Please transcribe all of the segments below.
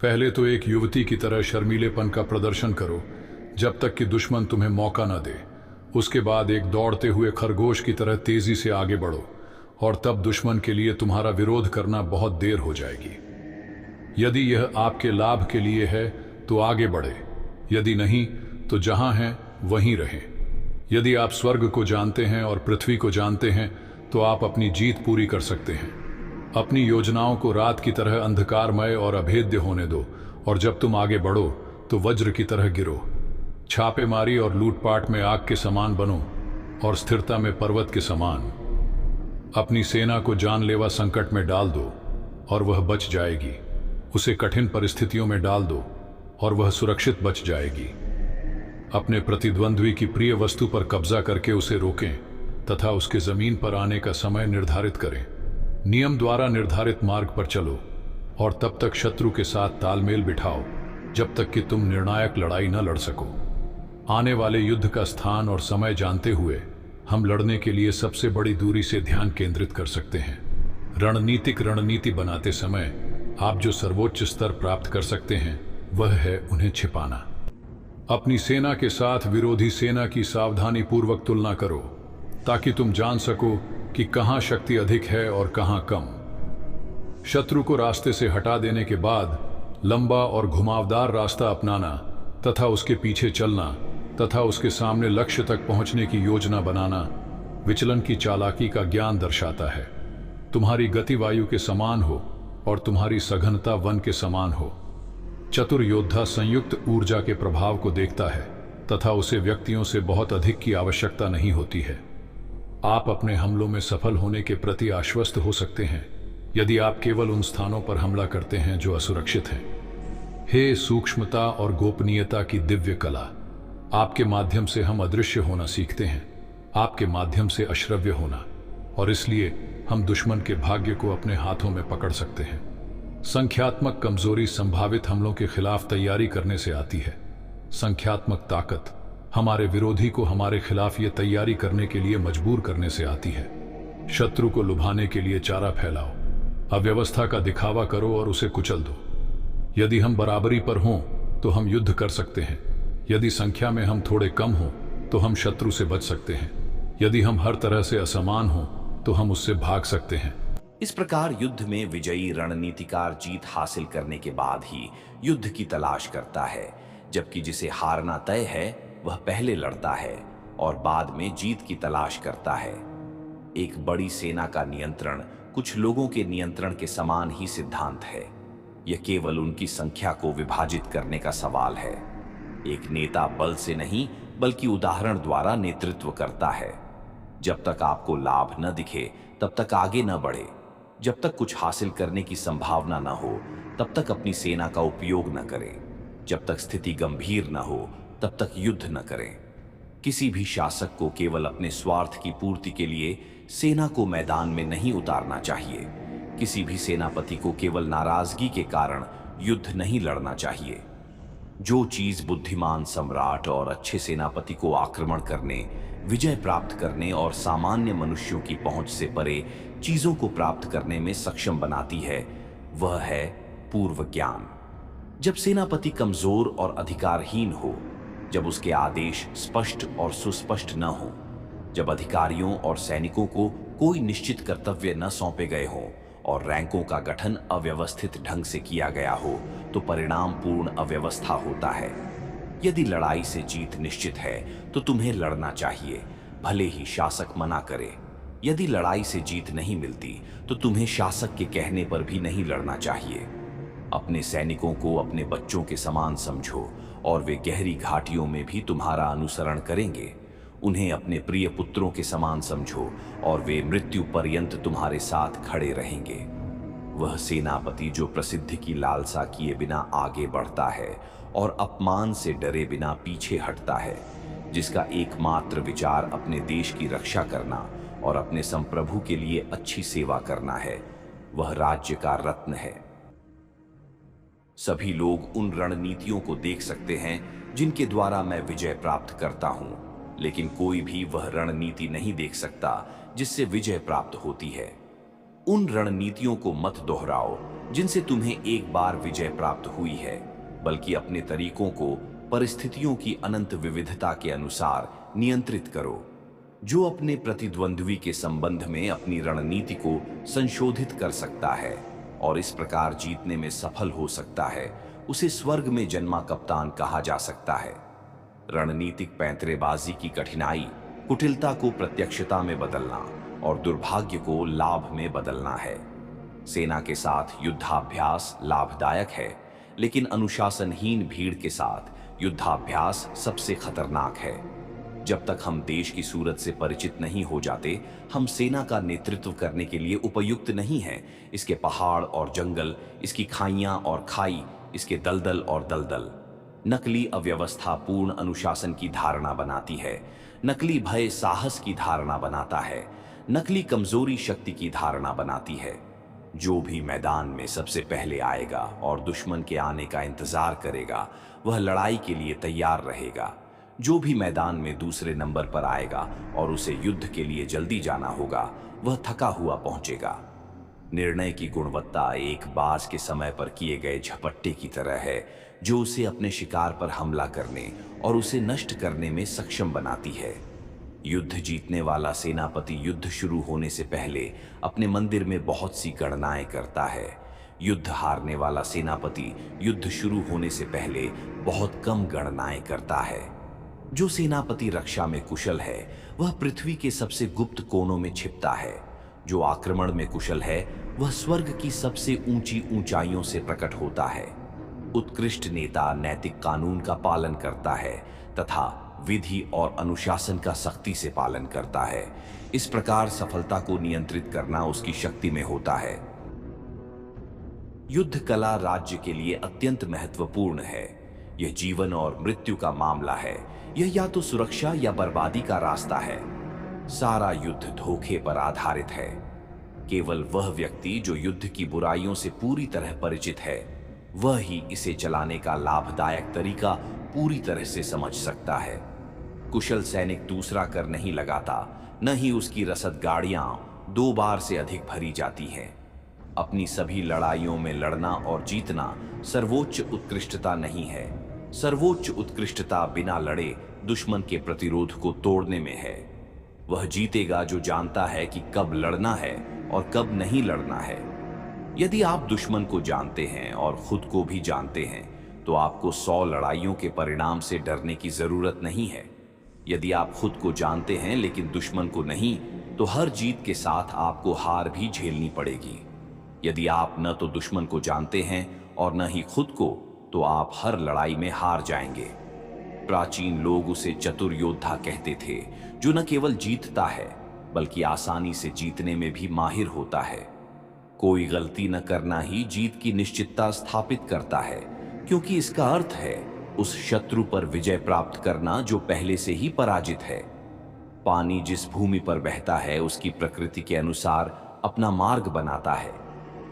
पहले तो एक युवती की तरह शर्मीलेपन का प्रदर्शन करो जब तक कि दुश्मन तुम्हें मौका न दे। उसके बाद एक दौड़ते हुए खरगोश की तरह तेजी से आगे बढ़ो और तब दुश्मन के लिए तुम्हारा विरोध करना बहुत देर हो जाएगी। यदि यह आपके लाभ के लिए है तो आगे बढ़े, यदि नहीं तो जहां हैं वहीं रहें। यदि आप स्वर्ग को जानते हैं और पृथ्वी को जानते हैं तो आप अपनी जीत पूरी कर सकते हैं। अपनी योजनाओं को रात की तरह अंधकारमय और अभेद्य होने दो और जब तुम आगे बढ़ो तो वज्र की तरह गिरो। छापेमारी और लूटपाट में आग के समान बनो और स्थिरता में पर्वत के समान। अपनी सेना को जानलेवा संकट में डाल दो और वह बच जाएगी। उसे कठिन परिस्थितियों में डाल दो और वह सुरक्षित बच जाएगी। अपने प्रतिद्वंद्वी की प्रिय वस्तु पर कब्जा करके उसे रोकें तथा उसके जमीन पर आने का समय निर्धारित करें। नियम द्वारा निर्धारित मार्ग पर चलो और तब तक शत्रु के साथ तालमेल बिठाओ जब तक कि तुम निर्णायक लड़ाई न लड़ सको। आने वाले युद्ध का स्थान और समय जानते हुए हम लड़ने के लिए सबसे बड़ी दूरी से ध्यान केंद्रित कर सकते हैं। रणनीतिक रणनीति बनाते समय आप जो सर्वोच्च स्तर प्राप्त कर सकते हैं वह है उन्हें छिपाना। अपनी सेना के साथ विरोधी सेना की सावधानी पूर्वक तुलना करो ताकि तुम जान सको कि कहां शक्ति अधिक है और कहां कम। शत्रु को रास्ते से हटा देने के बाद लंबा और घुमावदार रास्ता अपनाना तथा उसके पीछे चलना तथा उसके सामने लक्ष्य तक पहुंचने की योजना बनाना विचलन की चालाकी का ज्ञान दर्शाता है। तुम्हारी गति वायु के समान हो और तुम्हारी सघनता वन के समान हो। चतुर योद्धा संयुक्त ऊर्जा के प्रभाव को देखता है तथा उसे व्यक्तियों से बहुत अधिक की आवश्यकता नहीं होती है। आप अपने हमलों में सफल होने के प्रति आश्वस्त हो सकते हैं यदि आप केवल उन स्थानों पर हमला करते हैं जो असुरक्षित हैं। हे सूक्ष्मता और गोपनीयता की दिव्य कला, आपके माध्यम से हम अदृश्य होना सीखते हैं, आपके माध्यम से अश्रव्य होना, और इसलिए हम दुश्मन के भाग्य को अपने हाथों में पकड़ सकते हैं। संख्यात्मक कमजोरी संभावित हमलों के खिलाफ तैयारी करने से आती है। संख्यात्मक ताकत हमारे विरोधी को हमारे खिलाफ ये तैयारी करने के लिए मजबूर करने से आती है। शत्रु को लुभाने के लिए चारा फैलाओ, अव्यवस्था का दिखावा करो और उसे कुचल दो। यदि हम बराबरी पर हों तो हम युद्ध कर सकते हैं, यदि संख्या में हम थोड़े कम हों तो हम शत्रु से बच सकते हैं, यदि हम हर तरह से असमान हों तो हम उससे भाग सकते हैं। इस प्रकार युद्ध में विजयी रणनीतिकार जीत हासिल करने के बाद ही युद्ध की तलाश करता है, जबकि जिसे हारना तय है वह पहले लड़ता है और बाद में जीत की तलाश करता है। एक बड़ी सेना का नियंत्रण कुछ लोगों के नियंत्रण के समान ही सिद्धांत है। यह केवल उनकी संख्या को विभाजित करने का सवाल है। एक नेता बल से नहीं बल्कि उदाहरण द्वारा नेतृत्व करता है। जब तक आपको लाभ न दिखे तब तक आगे न बढ़े। जब तक कुछ हासिल करने की संभावना न हो तब तक अपनी सेना का उपयोग न करें। जब तक स्थिति गंभीर न हो तब तक युद्ध न करें। किसी भी शासक को केवल अपने स्वार्थ की पूर्ति के लिए सेना को मैदान में नहीं उतारना चाहिए। किसी भी सेनापति को केवल नाराजगी के कारण युद्ध नहीं लड़ना चाहिए। जो चीज बुद्धिमान सम्राट और अच्छे सेनापति को आक्रमण करने, विजय प्राप्त करने और सामान्य मनुष्यों की पहुंच से परे चीजों को प्राप्त करने में सक्षम बनाती है, वह है पूर्व ज्ञान। जब सेनापति कमजोर और अधिकारहीन हो, जब उसके आदेश स्पष्ट और सुस्पष्ट न हो, जब अधिकारियों और सैनिकों को कोई निश्चित कर्तव्य न सौंपे गए हों और रैंकों का गठन अव्यवस्थित ढंग से किया गया हो, तो परिणाम पूर्ण अव्यवस्था होता है। यदि लड़ाई से जीत निश्चित है तो तुम्हें लड़ना चाहिए, भले ही शासक मना करे। यदि लड़ाई से जीत नहीं मिलती तो तुम्हें शासक के कहने पर भी नहीं लड़ना चाहिए। अपने सैनिकों को अपने बच्चों के समान समझो और वे गहरी घाटियों में भी तुम्हारा अनुसरण करेंगे। उन्हें अपने प्रिय पुत्रों के समान समझो और वे मृत्यु पर्यंत तुम्हारे साथ खड़े रहेंगे। वह सेनापति जो प्रसिद्धि की लालसा किए बिना आगे बढ़ता है और अपमान से डरे बिना पीछे हटता है, जिसका एकमात्र विचार अपने देश की रक्षा करना और अपने संप्रभु के लिए अच्छी सेवा करना है, वह राज्य का रत्न है। सभी लोग उन रणनीतियों को देख सकते हैं जिनके द्वारा मैं विजय प्राप्त करता हूं, लेकिन कोई भी वह रणनीति नहीं देख सकता जिससे विजय प्राप्त होती है। उन रणनीतियों को मत दोहराओ जिनसे तुम्हें एक बार विजय प्राप्त हुई है, बल्कि अपने तरीकों को परिस्थितियों की अनंत विविधता के अनुसार नियंत्रित करो। जो अपने प्रतिद्वंद्वी के संबंध में अपनी रणनीति को संशोधित कर सकता है और इस प्रकार जीतने में सफल हो सकता है, उसे स्वर्ग में जन्मा कप्तान कहा जा सकता है। रणनीतिक पैंतरेबाजी की कठिनाई कुटिलता को प्रत्यक्षता में बदलना और दुर्भाग्य को लाभ में बदलना है। सेना के साथ युद्धाभ्यास लाभदायक है, लेकिन अनुशासनहीन भीड़ के साथ युद्धाभ्यास सबसे खतरनाक है। जब तक हम देश की सूरत से परिचित नहीं हो जाते, हम सेना का नेतृत्व करने के लिए उपयुक्त नहीं हैं। इसके पहाड़ और जंगल, इसकी खाइयां और खाई, इसके दलदल और दलदल। नकली अव्यवस्था पूर्ण अनुशासन की धारणा बनाती है, नकली भय साहस की धारणा बनाता है, नकली कमजोरी शक्ति की धारणा बनाती है। जो भी मैदान में सबसे पहले आएगा और दुश्मन के आने का इंतजार करेगा, वह लड़ाई के लिए तैयार रहेगा। जो भी मैदान में दूसरे नंबर पर आएगा और उसे युद्ध के लिए जल्दी जाना होगा, वह थका हुआ पहुंचेगा। निर्णय की गुणवत्ता एक बाज के समय पर किए गए झपट्टे की तरह है, जो उसे अपने शिकार पर हमला करने और उसे नष्ट करने में सक्षम बनाती है। युद्ध जीतने वाला सेनापति युद्ध शुरू होने से पहले अपने मंदिर में बहुत सी गणनाएं करता है। युद्ध हारने वाला सेनापति युद्ध शुरू होने से पहले बहुत कम गणनाएं करता है। जो सेनापति रक्षा में कुशल है, वह पृथ्वी के सबसे गुप्त कोनों में छिपता है। जो आक्रमण में कुशल है, वह स्वर्ग की सबसे ऊंची ऊंचाइयों से प्रकट होता है। उत्कृष्ट नेता नैतिक कानून का पालन करता है तथा विधि और अनुशासन का सख्ती से पालन करता है। इस प्रकार सफलता को नियंत्रित करना उसकी शक्ति में होता है। युद्ध कला राज्य के लिए अत्यंत महत्वपूर्ण है। यह जीवन और मृत्यु का मामला है। यह या तो सुरक्षा या बर्बादी का रास्ता है। सारा युद्ध धोखे पर आधारित है। केवल वह व्यक्ति जो युद्ध की बुराइयों से पूरी तरह परिचित है, वह ही इसे चलाने का लाभदायक तरीका पूरी तरह से समझ सकता है। कुशल सैनिक दूसरा कर नहीं लगाता, न ही उसकी रसद गाड़ियां 2 बार से अधिक भरी जाती हैं। अपनी सभी लड़ाइयों में लड़ना और जीतना सर्वोच्च उत्कृष्टता नहीं है। सर्वोच्च उत्कृष्टता बिना लड़े दुश्मन के प्रतिरोध को तोड़ने में है। वह जीतेगा जो जानता है कि कब लड़ना है और कब नहीं लड़ना है। यदि आप दुश्मन को जानते हैं और खुद को भी जानते हैं, तो आपको 100 लड़ाइयों के परिणाम से डरने की जरूरत नहीं है। यदि आप खुद को जानते हैं लेकिन दुश्मन को नहीं, तो हर जीत के साथ आपको हार भी झेलनी पड़ेगी। यदि आप न तो दुश्मन को जानते हैं और न ही खुद को, तो आप हर लड़ाई में हार जाएंगे। प्राचीन लोग उसे चतुर योद्धा कहते थे, जो न केवल जीतता है बल्कि आसानी से जीतने में भी माहिर होता है। कोई गलती न करना ही जीत की निश्चितता स्थापित करता है, क्योंकि इसका अर्थ है उस शत्रु पर विजय प्राप्त करना जो पहले से ही पराजित है। पानी जिस भूमि पर बहता है, उसकी प्रकृति के अनुसार अपना मार्ग बनाता है।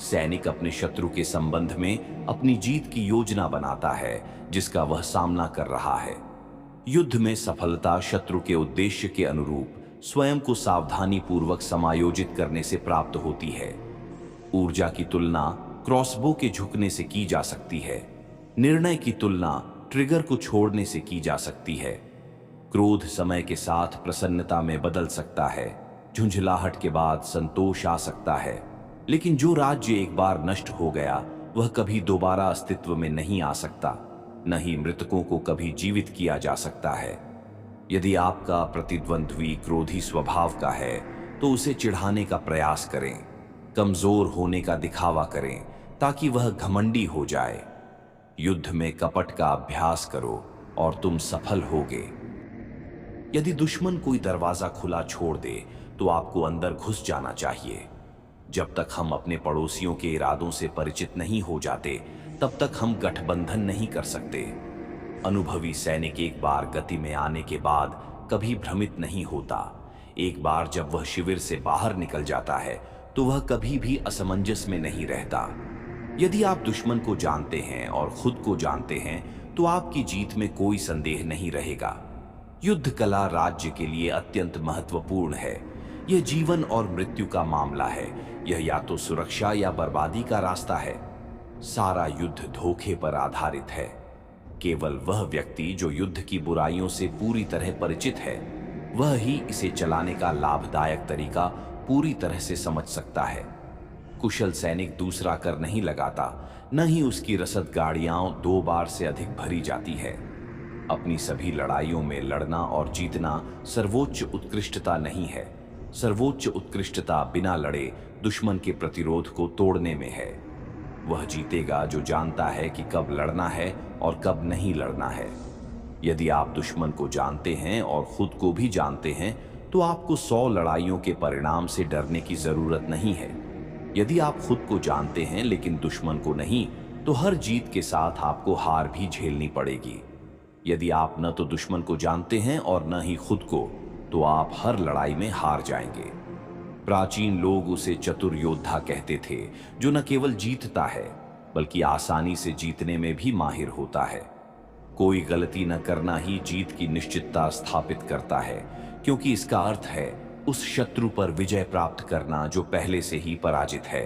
सैनिक अपने शत्रु के संबंध में अपनी जीत की योजना बनाता है, जिसका वह सामना कर रहा है। युद्ध में सफलता शत्रु के उद्देश्य के अनुरूप स्वयं को सावधानी पूर्वक समायोजित करने से प्राप्त होती है। ऊर्जा की तुलना क्रॉसबो के झुकने से की जा सकती है। निर्णय की तुलना ट्रिगर को छोड़ने से की जा सकती है। क्रोध समय के साथ प्रसन्नता में बदल सकता है। झुंझलाहट के बाद संतोष आ सकता है। लेकिन जो राज्य एक बार नष्ट हो गया, वह कभी दोबारा अस्तित्व में नहीं आ सकता। न ही मृतकों को कभी जीवित किया जा सकता है। यदि आपका प्रतिद्वंद्वी क्रोधी स्वभाव का है, तो उसे चिढ़ाने का प्रयास करें। कमजोर होने का दिखावा करें ताकि वह घमंडी हो जाए। युद्ध में कपट का अभ्यास करो और तुम सफल होगे। यदि दुश्मन कोई दरवाजा खुला छोड़ दे, तो आपको अंदर घुस जाना चाहिए। जब तक हम अपने पड़ोसियों के इरादों से परिचित नहीं हो जाते, तब तक हम गठबंधन नहीं कर सकते। अनुभवी सैनिक एक बार गति में आने के बाद कभी भ्रमित नहीं होता। एक बार जब वह शिविर से बाहर निकल जाता है, तो वह कभी भी असमंजस में नहीं रहता। यदि आप दुश्मन को जानते हैं और खुद को जानते हैं, तो आपकी जीत में कोई संदेह नहीं रहेगा। युद्ध कला राज्य के लिए अत्यंत महत्वपूर्ण है। यह जीवन और मृत्यु का मामला है। यह या तो सुरक्षा या बर्बादी का रास्ता है। सारा युद्ध धोखे पर आधारित है। केवल वह व्यक्ति जो युद्ध की बुराइयों से पूरी तरह परिचित है, वह ही इसे चलाने का लाभदायक तरीका पूरी तरह से समझ सकता है। कुशल सैनिक दूसरा कर नहीं लगाता, न ही उसकी रसद गाड़ियां 2 बार से अधिक भरी जाती है। अपनी सभी लड़ाइयों में लड़ना और जीतना सर्वोच्च उत्कृष्टता नहीं है। सर्वोच्च उत्कृष्टता बिना लड़े दुश्मन के प्रतिरोध को तोड़ने में है। वह जीतेगा जो जानता है कि कब लड़ना है और कब नहीं लड़ना है। यदि आप दुश्मन को जानते हैं और खुद को भी जानते हैं, तो आपको 100 लड़ाइयों के परिणाम से डरने की जरूरत नहीं है। यदि आप खुद को जानते हैं लेकिन दुश्मन को नहीं, तो हर जीत के साथ आपको हार भी झेलनी पड़ेगी। यदि आप न तो दुश्मन को जानते हैं और न ही खुद को, तो आप हर लड़ाई में हार जाएंगे। प्राचीन लोग उसे चतुर योद्धा कहते थे, जो न केवल जीतता है बल्कि आसानी से जीतने में भी माहिर होता है। कोई गलती न करना ही जीत की निश्चितता स्थापित करता है, क्योंकि इसका अर्थ है उस शत्रु पर विजय प्राप्त करना जो पहले से ही पराजित है।